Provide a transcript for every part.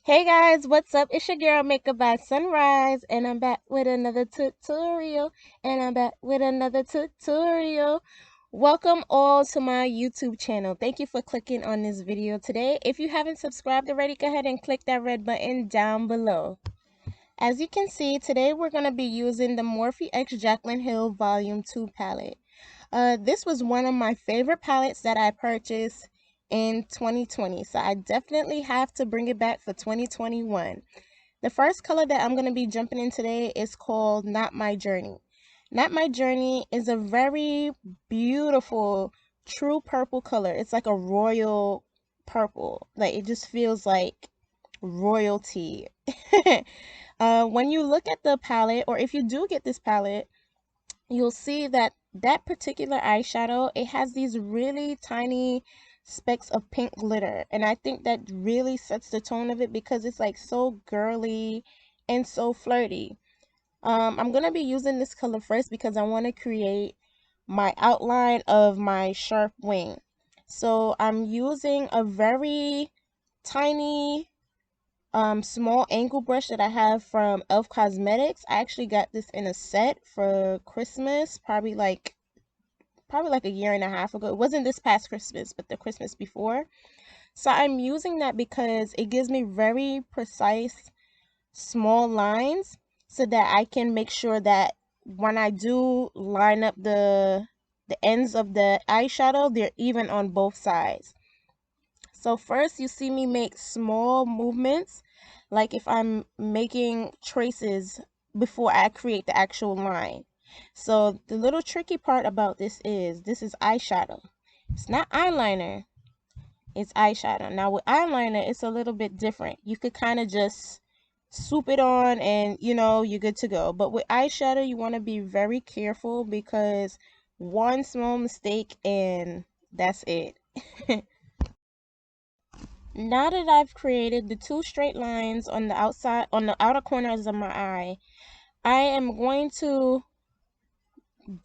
Hey guys, what's up? It's your girl Makeup by Sunrise, and I'm back with another tutorial. Welcome all to my YouTube channel. Thank you for clicking on this video today. If you haven't subscribed already, go ahead and click that red button down below. As you can see, today we're going to be using the Morphe x Jaclyn Hill Volume 2 palette. This was one of my favorite palettes that I purchased in 2020, so I definitely have to bring it back for 2021. The first color that I'm going to be jumping in today is called Not My Journey. Not My Journey is a very beautiful true purple color. It's like a royal purple. Like, it just feels like royalty. When you look at the palette, or if you do get this palette, you'll see that that particular eyeshadow, it has these really tiny specks of pink glitter, and I think that really sets the tone of it because it's like so girly and so flirty. I'm gonna be using this color first because I want to create my outline of my sharp wing. So I'm using a very tiny small angle brush that I have from Elf Cosmetics. I actually got this in a set for Christmas, probably like a year and a half ago. It wasn't this past Christmas, but the Christmas before. So I'm using that because it gives me very precise small lines so that I can make sure that when I do line up the ends of the eyeshadow, they're even on both sides. So first you see me make small movements, like if I'm making traces before I create the actual line. So the little tricky part about this is eyeshadow. It's not eyeliner, it's eyeshadow. Now with eyeliner, it's a little bit different. You could kind of just swoop it on and you're good to go. But with eyeshadow, you want to be very careful because one small mistake and that's it. Now that I've created the two straight lines on the outside, on the outer corners of my eye, I am going to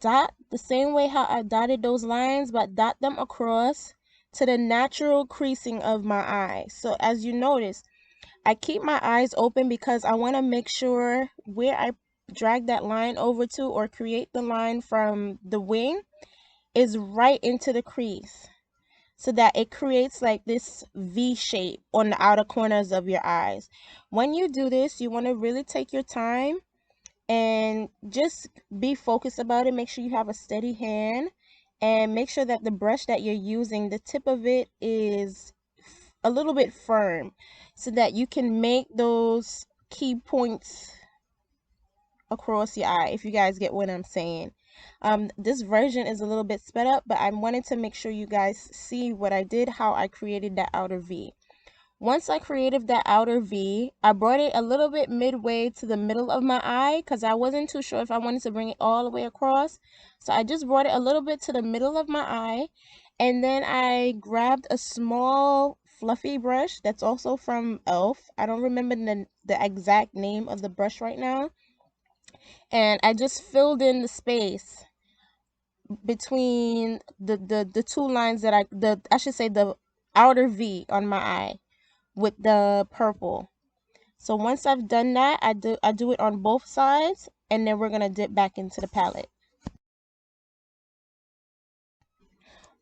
dot the same way how I dotted those lines, but dot them across to the natural creasing of my eye. So as you notice, I keep my eyes open because I want to make sure where I drag that line over to or create the line from the wing is right into the crease, so that it creates like this V shape on the outer corners of your eyes. When you do this, you want to really take your time and just be focused about it. Make sure you have a steady hand and make sure that the brush that you're using, the tip of it is a little bit firm so that you can make those key points across your eye, if you guys get what I'm saying. This version is a little bit sped up, but I wanted to make sure you guys see what I did, how I created that outer V. Once I created that outer V, I brought it a little bit midway to the middle of my eye because I wasn't too sure if I wanted to bring it all the way across. So I just brought it a little bit to the middle of my eye, and then I grabbed a small fluffy brush that's also from Elf. I don't remember the exact name of the brush right now. And I just filled in the space between the two lines that I should say the outer V on my eye with the purple. So once I've done that, I do it on both sides, and then we're gonna dip back into the palette.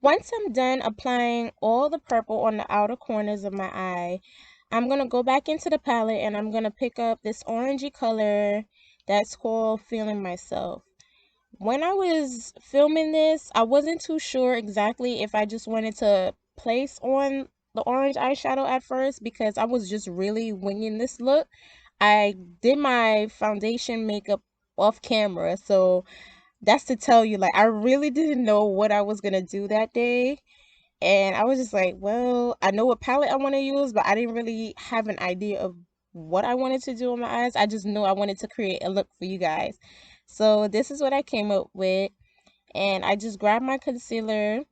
Once I'm done applying all the purple on the outer corners of my eye, I'm gonna go back into the palette and I'm gonna pick up this orangey color that's called Feeling Myself. When I was filming this, I wasn't too sure exactly if I just wanted to place on the orange eyeshadow at first because I was just really winging this look. I did my foundation makeup off camera, so that's to tell you, like, I really didn't know what I was gonna do that day. And I was just like, well, I know what palette I want to use, but I didn't really have an idea of what I wanted to do on my eyes. I just knew I wanted to create a look for you guys. So this is what I came up with. And I just grabbed my concealer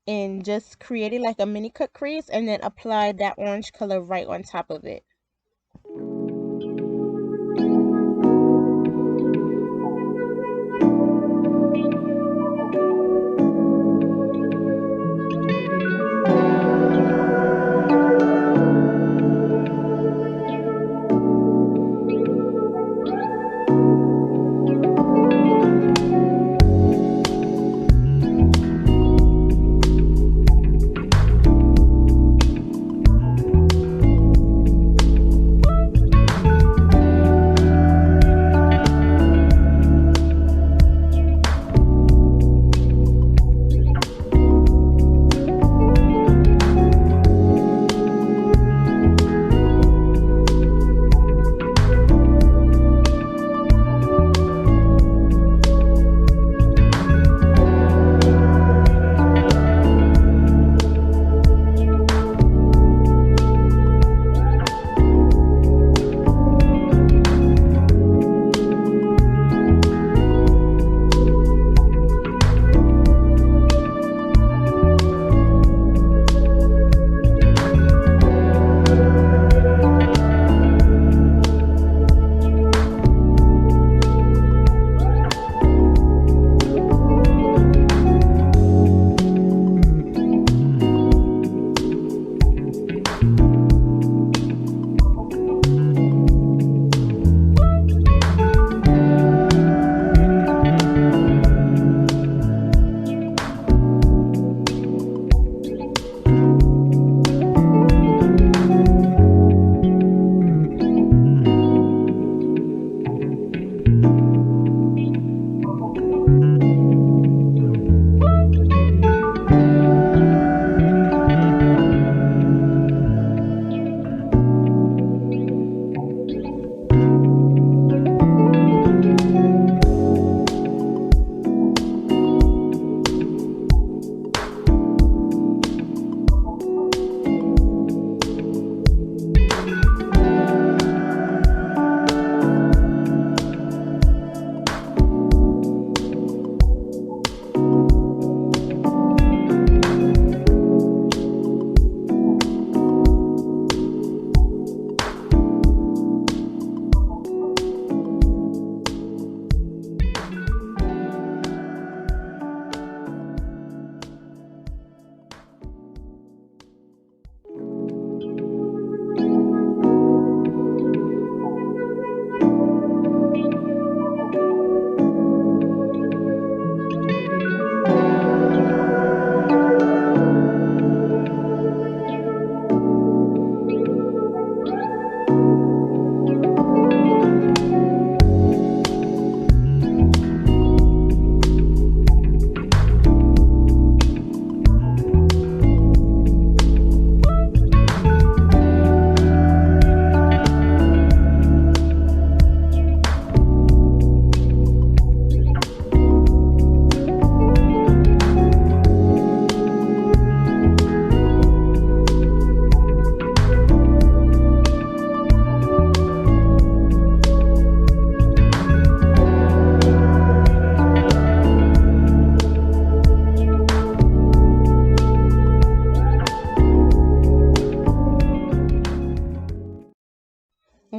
and just created like a mini cut crease and then applied that orange color right on top of it.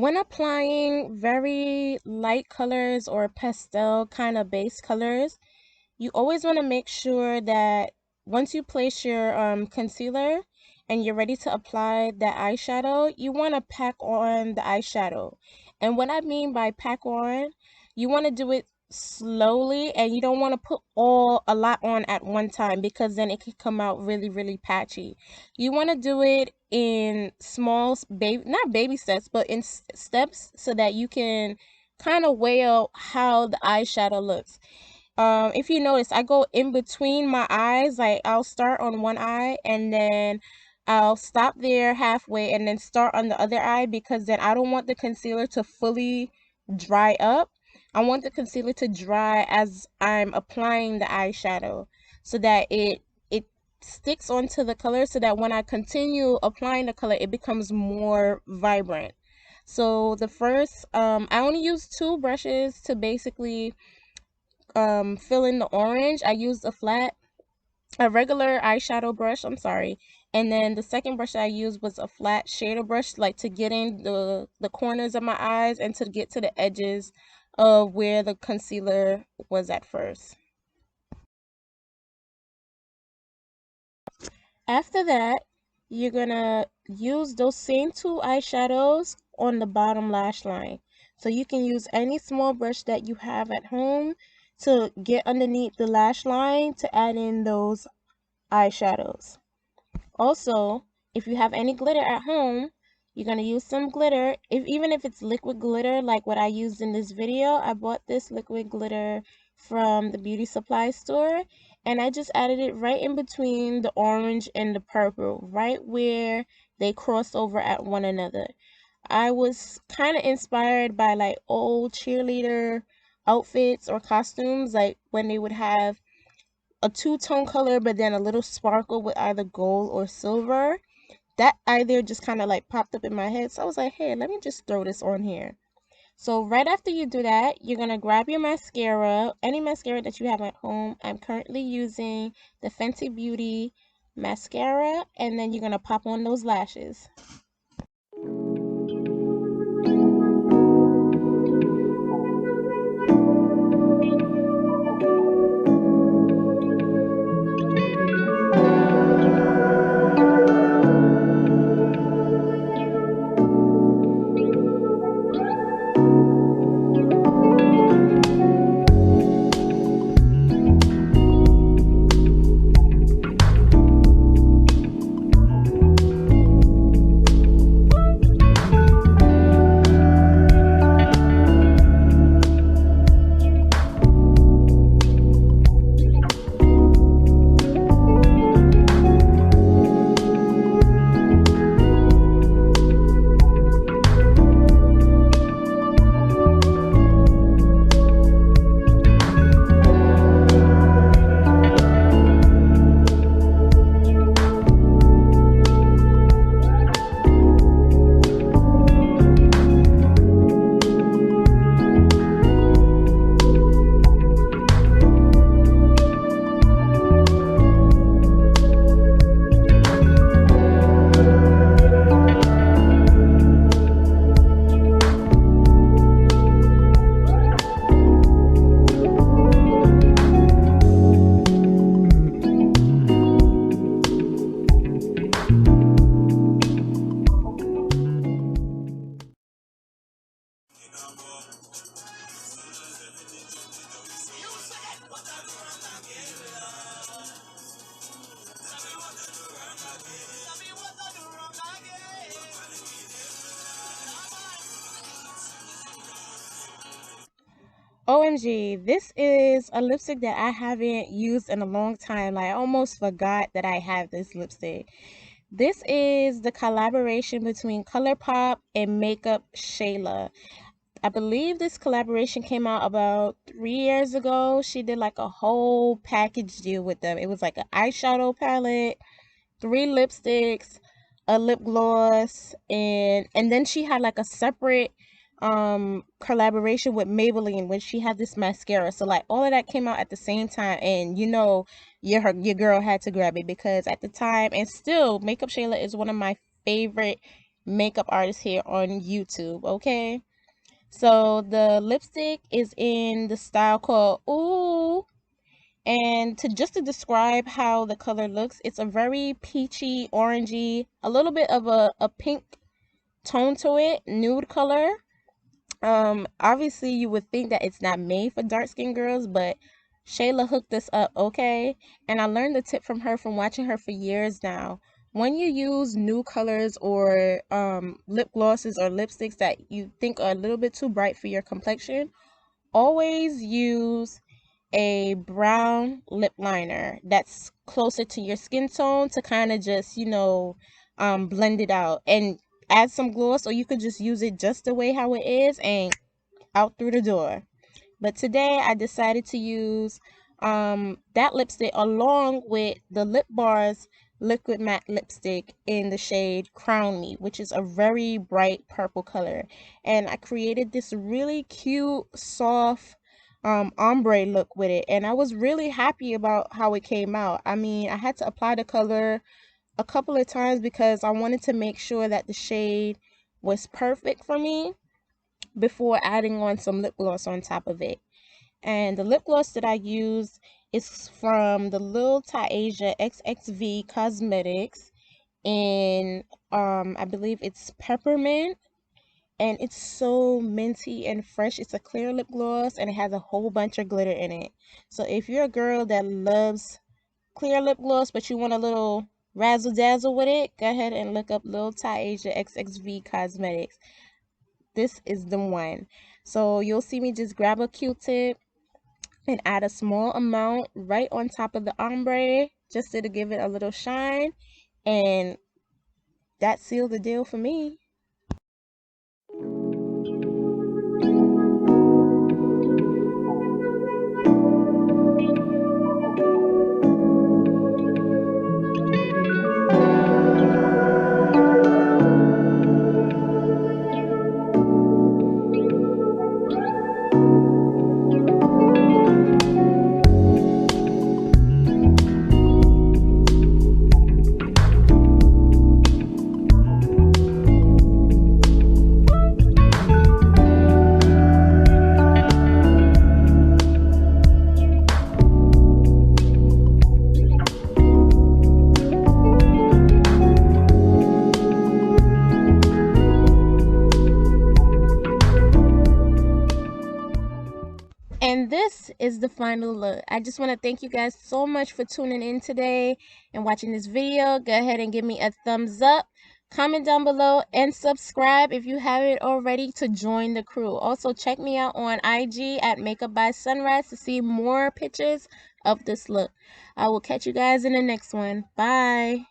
when applying very light colors or pastel kind of base colors, you always want to make sure that once you place your concealer and you're ready to apply the eyeshadow, you want to pack on the eyeshadow. And what I mean by pack on, you want to do it slowly, and you don't want to put a lot on at one time, because then it could come out really, really patchy. You want to do it in small baby, not baby steps, but in steps, so that you can kind of weigh out how the eyeshadow looks. If you notice, I go in between my eyes. Like, I'll start on one eye and then I'll stop there halfway and then start on the other eye, because then I don't want the concealer to fully dry up. I want the concealer to dry as I'm applying the eyeshadow, so that it sticks onto the color, so that when I continue applying the color, it becomes more vibrant. So the first, I only use two brushes to basically fill in the orange. I used a regular eyeshadow brush, I'm sorry. And then the second brush I used was a flat shader brush, like to get in the corners of my eyes and to get to the edges of where the concealer was at first. After that, you're gonna use those same two eyeshadows on the bottom lash line. So you can use any small brush that you have at home to get underneath the lash line to add in those eyeshadows. Also, if you have any glitter at home, you're going to use some glitter. Even if it's liquid glitter like what I used in this video, I bought this liquid glitter from the beauty supply store, and I just added it right in between the orange and the purple, right where they cross over at one another. I was kind of inspired by like old cheerleader outfits or costumes, like when they would have a two-tone color but then a little sparkle with either gold or silver. That idea just kind of like popped up in my head, so I was like, hey, let me just throw this on here. So right after you do that, you're going to grab your mascara, any mascara that you have at home. I'm currently using the Fenty Beauty mascara, and then you're going to pop on those lashes. OMG, this is a lipstick that I haven't used in a long time. Like, I almost forgot that I have this lipstick. This is the collaboration between Colourpop and Makeup Shayla. I believe this collaboration came out about 3 years ago. She did like a whole package deal with them. It was like an eyeshadow palette, 3 lipsticks, a lip gloss, and then she had like a separate collaboration with Maybelline when she had this mascara. So like all of that came out at the same time, and you know your girl had to grab it, because at the time, and still, Makeup Shayla is one of my favorite makeup artist here on YouTube, okay? So the lipstick is in the style called Ouuu. And to describe how the color looks, it's a very peachy, orangey, a little bit of a pink tone to it, nude color. Obviously you would think that it's not made for dark skinned girls, but Shayla hooked this up, okay? And I learned the tip from her from watching her for years now. When you use new colors or lip glosses or lipsticks that you think are a little bit too bright for your complexion, always use a brown lip liner that's closer to your skin tone to kind of just, blend it out and add some gloss, or you could just use it just the way how it is and out through the door. But today I decided to use that lipstick along with the Lip Bars liquid matte lipstick in the shade Crown Me, which is a very bright purple color. And I created this really cute, soft ombre look with it, and I was really happy about how it came out. I mean, I had to apply the color a couple of times because I wanted to make sure that the shade was perfect for me before adding on some lip gloss on top of it. And the lip gloss that I used is from the Lull Tiasia Xxv Cosmetics in I believe it's peppermint, and it's so minty and fresh. It's a clear lip gloss and it has a whole bunch of glitter in it. So if you're a girl that loves clear lip gloss but you want a little razzle dazzle with it, go ahead and look up Lull Tiasia Xxv Cosmetics. This is the one. So you'll see me just grab a Q-tip and add a small amount right on top of the ombre just to give it a little shine, and that sealed the deal for me. And this is the final look. I just want to thank you guys so much for tuning in today and watching this video. Go ahead and give me a thumbs up, comment down below, and subscribe if you haven't already to join the crew. Also, check me out on IG at MakeupbySunrise to see more pictures of this look. I will catch you guys in the next one. Bye.